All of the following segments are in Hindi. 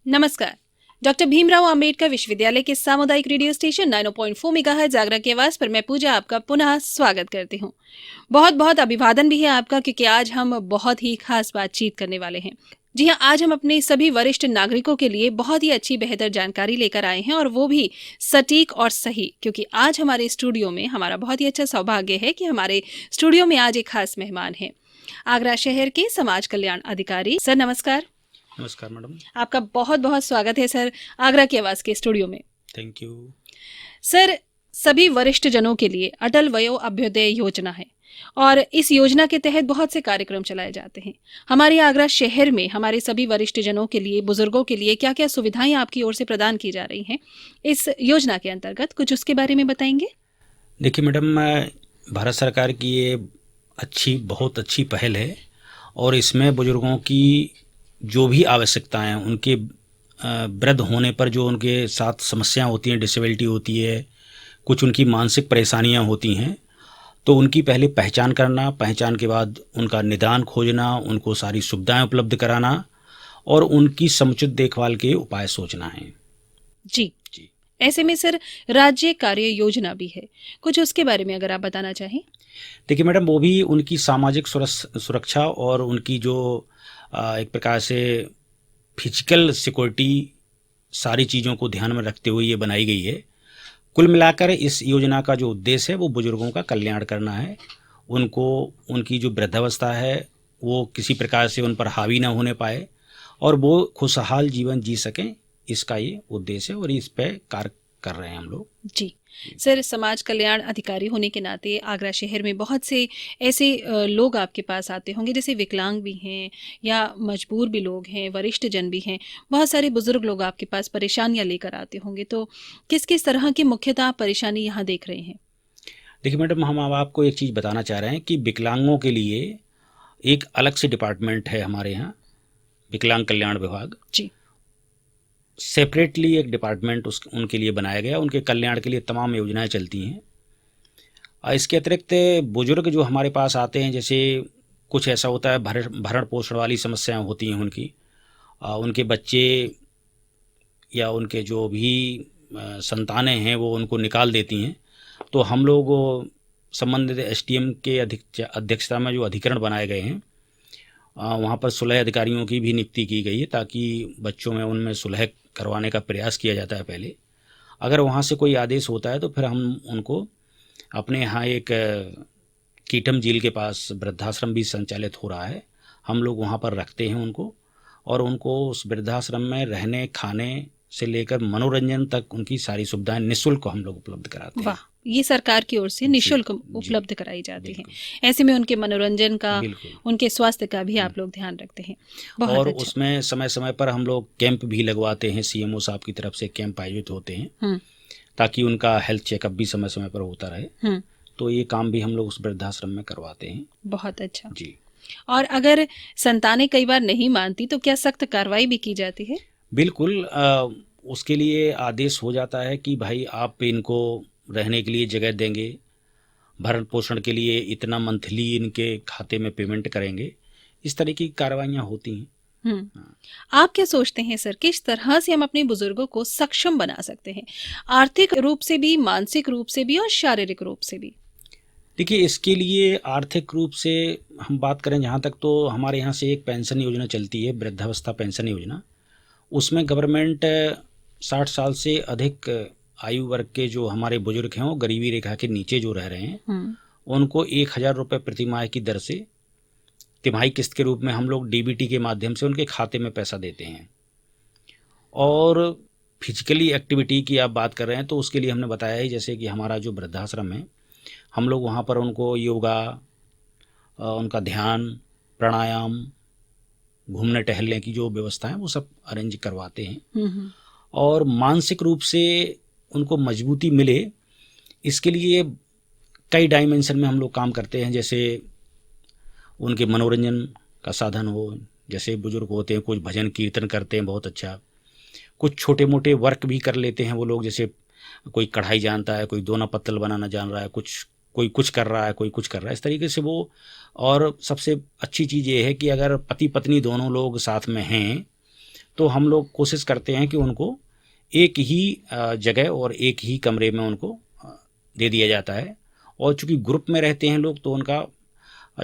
नमस्कार। डॉक्टर भीमराव अंबेडकर विश्वविद्यालय के सामुदायिक रेडियो स्टेशन 90.4 मेगाहर्ट्ज आगरा की आवाज पर मैं पूजा आपका पुनः स्वागत करती हूँ। बहुत बहुत अभिवादन भी है आपका, क्योंकि आज हम बहुत ही खास बातचीत करने वाले हैं। जी हाँ, आज हम अपने सभी वरिष्ठ नागरिकों के लिए बहुत ही अच्छी बेहतर जानकारी लेकर आए हैं, और वो भी सटीक और सही, क्योंकि आज हमारे स्टूडियो में हमारा बहुत ही अच्छा सौभाग्य है कि हमारे स्टूडियो में आज एक खास मेहमान है, आगरा शहर के समाज कल्याण अधिकारी। सर नमस्कार। नमस्कार मैडम। आपका बहुत बहुत स्वागत है सर आगरा की आवाज के स्टूडियो में। Thank you. सर, सभी वरिष्ठ जनों के लिए अटल वयो अभ्युदय योजना है, और इस योजना के तहत बहुत से कार्यक्रम चलाए जाते हैं। हमारे आगरा शहर में हमारे सभी वरिष्ठ जनों के लिए, बुजुर्गों के लिए क्या क्या सुविधाएं आपकी ओर से प्रदान की जा रही हैं इस योजना के अंतर्गत, कुछ उसके बारे में बताएंगे? देखिए मैडम, भारत सरकार की ये बहुत अच्छी पहल है, और इसमें बुजुर्गों की जो भी आवश्यकताएं हैं, उनके वृद्ध होने पर जो उनके साथ समस्याएं होती हैं, डिसेबिलिटी होती है, कुछ उनकी मानसिक परेशानियां होती हैं, तो उनकी पहले पहचान करना, पहचान के बाद उनका निदान खोजना, उनको सारी सुविधाएं उपलब्ध कराना और उनकी समुचित देखभाल के उपाय सोचना है। जी। ऐसे में सर राज्य कार्य योजना भी है, कुछ उसके बारे में अगर आप बताना चाहें। देखिए मैडम, वो भी उनकी सामाजिक सुरक्षा और उनकी जो एक प्रकार से फिजिकल सिक्योरिटी, सारी चीज़ों को ध्यान में रखते हुए ये बनाई गई है। कुल मिलाकर इस योजना का जो उद्देश्य है वो बुजुर्गों का कल्याण करना है। उनको उनकी जो वृद्धावस्था है वो किसी प्रकार से उन पर हावी ना होने पाए और वो खुशहाल जीवन जी सकें, इसका ये उद्देश्य है और इस पे कार्य कर रहे हैं हम लोग। जी सर, समाज कल्याण अधिकारी होने के नाते आगरा शहर में बहुत से ऐसे लोग आपके पास आते होंगे, जैसे विकलांग भी हैं या मजबूर भी लोग हैं, वरिष्ठ जन भी हैं, बहुत सारे बुजुर्ग लोग आपके पास परेशानियां लेकर आते होंगे। तो किस किस तरह की मुख्यतः परेशानी यहाँ देख रहे हैं? देखिए मैडम, हम अब आपको एक चीज़ बताना चाह रहे हैं कि विकलांगों के लिए एक अलग से डिपार्टमेंट है हमारे यहाँ, विकलांग कल्याण विभाग। जी। सेपरेटली एक डिपार्टमेंट उनके लिए बनाया गया, उनके कल्याण के लिए तमाम योजनाएं चलती हैं। इसके अतिरिक्त बुजुर्ग जो हमारे पास आते हैं, जैसे कुछ ऐसा होता है भरण पोषण वाली समस्याएं होती हैं उनकी, उनके बच्चे या उनके जो भी संतानें हैं वो उनको निकाल देती हैं, तो हम लोग संबंधित एसडीएम के अध्यक्षता में जो अधिकरण बनाए गए हैं, वहाँ पर सुलह अधिकारियों की भी नियुक्ति की गई है, ताकि बच्चों में उनमें सुलह करवाने का प्रयास किया जाता है पहले। अगर वहाँ से कोई आदेश होता है तो फिर हम उनको अपने यहाँ एक कीटम झील के पास वृद्धाश्रम भी संचालित हो रहा है, हम लोग वहाँ पर रखते हैं उनको, और उनको उस वृद्धाश्रम में रहने खाने से लेकर मनोरंजन तक उनकी सारी सुविधाएं निःशुल्क हम लोग उपलब्ध कराते हैं। वाह, ये सरकार की ओर से निःशुल्क उपलब्ध कराई जाती है। ऐसे में उनके मनोरंजन का, उनके स्वास्थ्य का भी आप लोग ध्यान रखते हैं। बहुत और अच्छा। उसमें समय समय पर हम लोग कैंप भी लगवाते हैं, सीएमओ साहब की तरफ से कैंप आयोजित होते हैं, ताकि उनका हेल्थ चेकअप भी समय समय पर होता रहे। तो ये काम भी हम लोग उस वृद्धाश्रम में करवाते हैं। बहुत अच्छा जी। और अगर संतानें कई बार नहीं मानती तो क्या सख्त कार्रवाई भी की जाती है? बिल्कुल, उसके लिए आदेश हो जाता है कि भाई आप इनको रहने के लिए जगह देंगे, भरण पोषण के लिए इतना मंथली इनके खाते में पेमेंट करेंगे, इस तरह की कार्रवाइयाँ होती हैं। आप क्या सोचते हैं सर, किस तरह से हम अपने बुजुर्गों को सक्षम बना सकते हैं, आर्थिक रूप से भी, मानसिक रूप से भी और शारीरिक रूप से भी? देखिए, इसके लिए आर्थिक रूप से हम बात करें जहाँ तक, तो हमारे यहाँ से एक पेंशन योजना चलती है, वृद्धावस्था पेंशन योजना। उसमें गवर्नमेंट 60 साल से अधिक आयु वर्ग के जो हमारे बुजुर्ग हैं, वो गरीबी रेखा के नीचे जो रह रहे हैं, उनको 1000 रुपये प्रति माह की दर से तिमाही किस्त के रूप में हम लोग डीबीटी के माध्यम से उनके खाते में पैसा देते हैं। और फिजिकली एक्टिविटी की आप बात कर रहे हैं, तो उसके लिए हमने बताया है, जैसे कि हमारा जो वृद्धाश्रम है, हम लोग वहाँ पर उनको योगा, उनका ध्यान, प्राणायाम, घूमने टहलने की जो व्यवस्था है वो सब अरेंज करवाते हैं। और मानसिक रूप से उनको मजबूती मिले, इसके लिए कई डायमेंशन में हम लोग काम करते हैं। जैसे उनके मनोरंजन का साधन हो, जैसे बुजुर्ग होते हैं कुछ भजन कीर्तन करते हैं बहुत अच्छा, कुछ छोटे मोटे वर्क भी कर लेते हैं वो लोग, जैसे कोई कढ़ाई जानता है, कोई दोना पत्तल बनाना जान रहा है, कोई कुछ कर रहा है, कोई कुछ कर रहा है, इस तरीके से वो। और सबसे अच्छी चीज़ ये है कि अगर पति पत्नी दोनों लोग साथ में हैं तो हम लोग कोशिश करते हैं कि उनको एक ही जगह और एक ही कमरे में उनको दे दिया जाता है। और चूंकि ग्रुप में रहते हैं लोग, तो उनका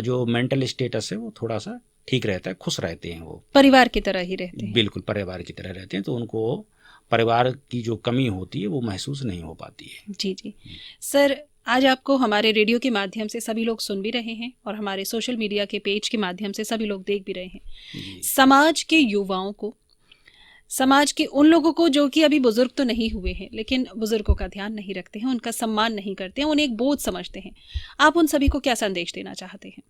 जो मेंटल स्टेटस है वो थोड़ा सा ठीक रहता है, खुश रहते हैं, वो परिवार की तरह ही रहते हैं। बिल्कुल परिवार की तरह रहते हैं, तो उनको परिवार की जो कमी होती है वो महसूस नहीं हो पाती है। जी जी सर, आज आपको हमारे रेडियो के माध्यम से सभी लोग सुन भी रहे हैं और हमारे सोशल मीडिया के पेज के माध्यम से सभी लोग देख भी रहे हैं। समाज के युवाओं को, समाज के उन लोगों को जो कि अभी बुजुर्ग तो नहीं हुए हैं लेकिन बुजुर्गों का ध्यान नहीं रखते हैं, उनका सम्मान नहीं करते हैं, उन्हें एक बोझ समझते हैं, आप उन सभी को क्या संदेश देना चाहते हैं?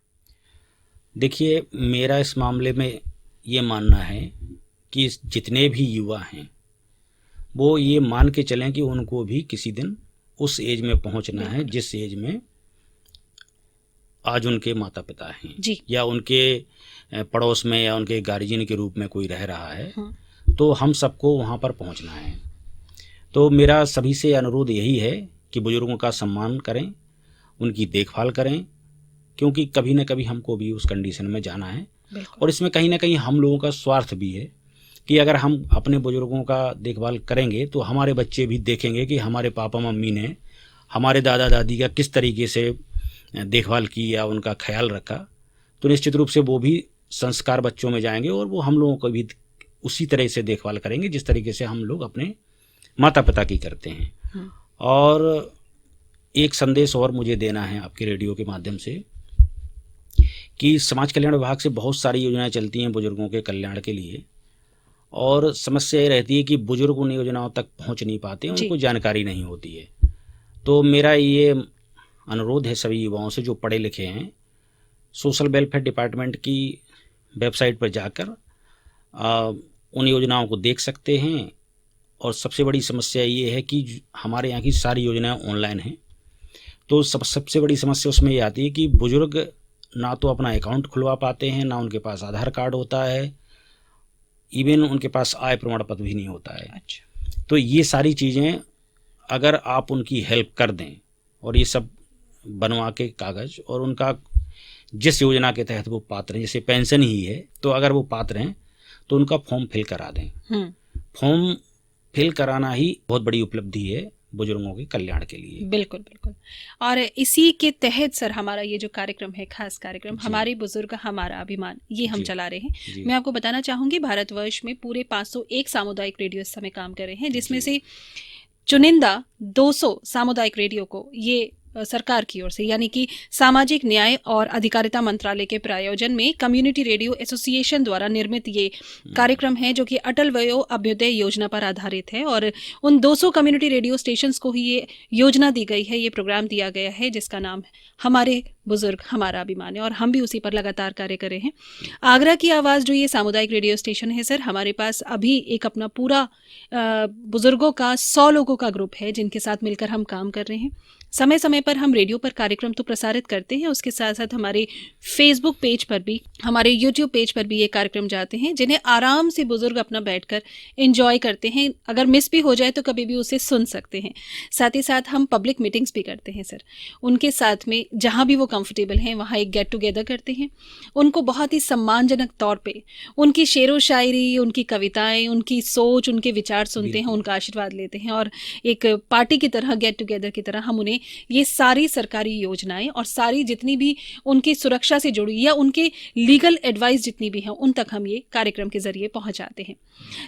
देखिए, मेरा इस मामले में ये मानना है कि जितने भी युवा हैं वो ये मान के चलें कि उनको भी किसी दिन उस एज में पहुंचना है जिस एज में आज उनके माता पिता हैं जी। या उनके पड़ोस में या उनके गार्जियन के रूप में कोई रह रहा है, तो हम सबको वहाँ पर पहुँचना है। तो मेरा सभी से अनुरोध यही है कि बुजुर्गों का सम्मान करें, उनकी देखभाल करें, क्योंकि कभी न कभी हमको भी उस कंडीशन में जाना है। और इसमें कहीं ना कहीं हम लोगों का स्वार्थ भी है कि अगर हम अपने बुजुर्गों का देखभाल करेंगे तो हमारे बच्चे भी देखेंगे कि हमारे पापा मम्मी ने हमारे दादा दादी का किस तरीके से देखभाल की या उनका ख्याल रखा, तो निश्चित रूप से वो भी संस्कार बच्चों में जाएंगे और वो हम लोगों को भी उसी तरह से देखभाल करेंगे जिस तरीके से हम लोग अपने माता पिता की करते हैं। और एक संदेश और मुझे देना है आपके रेडियो के माध्यम से कि समाज कल्याण विभाग से बहुत सारी योजनाएं चलती हैं बुजुर्गों के कल्याण के लिए, और समस्या ये रहती है कि बुजुर्ग उन योजनाओं तक पहुंच नहीं पाते, उनको जानकारी नहीं होती है। तो मेरा ये अनुरोध है सभी युवाओं से जो पढ़े लिखे हैं, सोशल वेलफेयर डिपार्टमेंट की वेबसाइट पर जाकर उन योजनाओं को देख सकते हैं। और सबसे बड़ी समस्या ये है कि हमारे यहाँ की सारी योजनाएं ऑनलाइन हैं, तो सबसे बड़ी समस्या उसमें ये आती है कि बुजुर्ग ना तो अपना अकाउंट खुलवा पाते हैं, ना उनके पास आधार कार्ड होता है, इवन उनके पास आय प्रमाण पत्र भी नहीं होता है। अच्छा। तो ये सारी चीज़ें अगर आप उनकी हेल्प कर दें और ये सब बनवा के कागज़, और उनका जिस योजना के तहत वो पात्र हैं, जैसे पेंशन ही है, तो अगर वो पात्र हैं तो उनका फॉर्म फिल करा दें। फॉर्म फिल कराना ही बहुत बड़ी उपलब्धि है बुजुर्गों के कल्याण के लिए। बिल्कुल बिल्कुल। और इसी के तहत सर हमारा ये जो कार्यक्रम है, खास कार्यक्रम हमारे बुजुर्ग हमारा अभिमान, ये हम चला रहे हैं। मैं आपको बताना चाहूंगी भारतवर्ष में पूरे 501 सामुदायिक रेडियो इस समय काम कर रहे हैं, जिसमें से चुनिंदा 200 सामुदायिक रेडियो को ये सरकार की ओर से, यानी कि सामाजिक न्याय और अधिकारिता मंत्रालय के प्रायोजन में कम्युनिटी रेडियो एसोसिएशन द्वारा निर्मित ये कार्यक्रम है, जो कि अटल वयो अभ्युदय योजना पर आधारित है। और उन 200 कम्युनिटी रेडियो स्टेशंस को ही ये योजना दी गई है, ये प्रोग्राम दिया गया है, जिसका नाम हमारे बुजुर्ग हमारा अभिमान है, और हम भी उसी पर लगातार कार्य कर रहे हैं। आगरा की आवाज़ जो ये सामुदायिक रेडियो स्टेशन है सर, हमारे पास अभी एक अपना पूरा बुजुर्गों का 100 लोगों का ग्रुप है जिनके साथ मिलकर हम काम कर रहे हैं। समय समय पर हम रेडियो पर कार्यक्रम तो प्रसारित करते हैं, उसके साथ साथ हमारे फेसबुक पेज पर भी, हमारे यूट्यूब पेज पर भी ये कार्यक्रम जाते हैं, जिन्हें आराम से बुजुर्ग अपना बैठकर एंजॉय करते हैं। अगर मिस भी हो जाए तो कभी भी उसे सुन सकते हैं। साथ ही साथ हम पब्लिक मीटिंग्स भी करते हैं सर, उनके साथ में जहाँ भी वो कंफर्टेबल हैं वहाँ एक गेट टुगेदर करते हैं। उनको बहुत ही सम्मानजनक तौर पे उनकी शेरो शायरी, उनकी कविताएं, उनकी सोच, उनके विचार सुनते हैं, उनका आशीर्वाद लेते हैं, और एक पार्टी की तरह, गेट टुगेदर की तरह हम उन्हें ये सारी सरकारी योजनाएं और सारी जितनी भी उनकी सुरक्षा से जुड़ी या उनके लीगल एडवाइस जितनी भी हैं, उन तक हम ये कार्यक्रम के जरिए पहुंचाते हैं।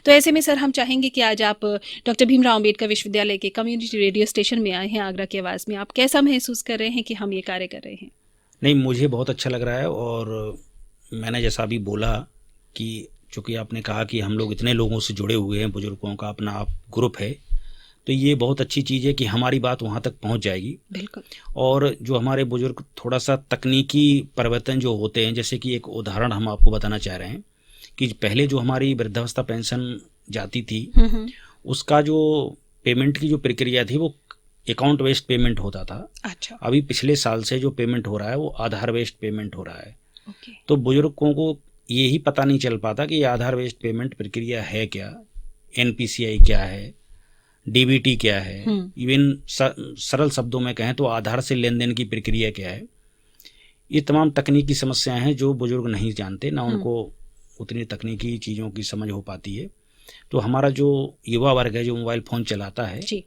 तो ऐसे में सर हम चाहेंगे कि आज आप डॉक्टर भीमराव अंबेडकर विश्वविद्यालय के कम्युनिटी रेडियो स्टेशन में आए हैं, आगरा की आवाज़ में। आप कैसा महसूस कर रहे हैं कि हम ये कार्य कर रहे हैं? नहीं, मुझे बहुत अच्छा लग रहा है। और मैंने जैसा अभी बोला कि चूँकि आपने कहा कि हम लोग इतने लोगों से जुड़े हुए हैं, बुजुर्गों का अपना ग्रुप है, तो ये बहुत अच्छी चीज़ है कि हमारी बात वहाँ तक पहुँच जाएगी। बिल्कुल। और जो हमारे बुजुर्ग थोड़ा सा तकनीकी परिवर्तन जो होते हैं, जैसे कि एक उदाहरण हम आपको बताना चाह रहे हैं कि पहले जो हमारी वृद्धावस्था पेंशन जाती थी, उसका जो पेमेंट की जो प्रक्रिया थी वो अकाउंट बेस्ड पेमेंट होता था। अच्छा। अभी पिछले साल से जो पेमेंट हो रहा है वो आधार बेस्ड पेमेंट हो रहा है। ओके। तो बुजुर्गों को यही पता नहीं चल पाता कि ये आधार बेस्ड पेमेंट प्रक्रिया है क्या, NPCI क्या है, DBT क्या है, इवन सरल शब्दों में कहें तो आधार से लेन देन की प्रक्रिया क्या है। ये तमाम तकनीकी समस्याएं हैं जो बुजुर्ग नहीं जानते, ना उनको उतनी तकनीकी चीज़ों की समझ हो पाती है। तो हमारा जो युवा वर्ग है जो मोबाइल फ़ोन चलाता है, जी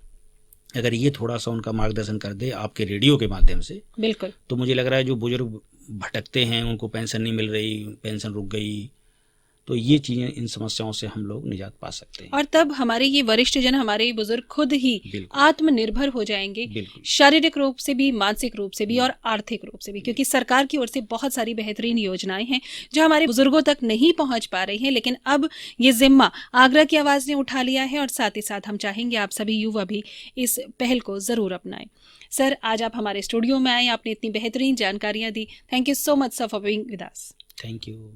अगर ये थोड़ा सा उनका मार्गदर्शन कर दे आपके रेडियो के माध्यम से, बिल्कुल। तो मुझे लग रहा है जो बुजुर्ग भटकते हैं, उनको पेंशन नहीं मिल रही, पेंशन रुक गई, तो ये चीज़ें, इन समस्याओं से हम लोग निजात पा सकते हैं। और तब हमारे ये वरिष्ठ जन, हमारे बुजुर्ग खुद ही बिल्कुल आत्मनिर्भर हो जाएंगे, बिल्कुल शारीरिक रूप से भी, मानसिक रूप से भी और आर्थिक रूप से भी, क्योंकि सरकार की ओर से बहुत सारी बेहतरीन योजनाएं हैं जो हमारे बुजुर्गों तक नहीं पहुंच पा रही हैं। लेकिन अब ये जिम्मा आगरा की आवाज़ ने उठा लिया है और साथ ही साथ हम चाहेंगे आप सभी युवा भी इस पहल को ज़रूर अपनाएं। सर, आज आप हमारे स्टूडियो में आए, आपने इतनी बेहतरीन जानकारियाँ दी। Thank you so much sir for being with us. Thank you.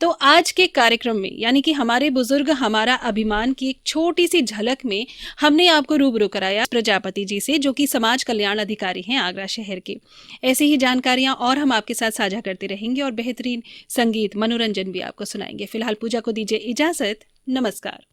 तो आज के कार्यक्रम में, यानी कि हमारे बुजुर्ग हमारा अभिमान की एक छोटी सी झलक में हमने आपको रूबरू कराया प्रजापति जी से, जो कि समाज कल्याण अधिकारी हैं आगरा शहर के। ऐसी ही जानकारियां और हम आपके साथ साझा करते रहेंगे और बेहतरीन संगीत, मनोरंजन भी आपको सुनाएंगे। फिलहाल पूजा को दीजिए इजाजत। नमस्कार।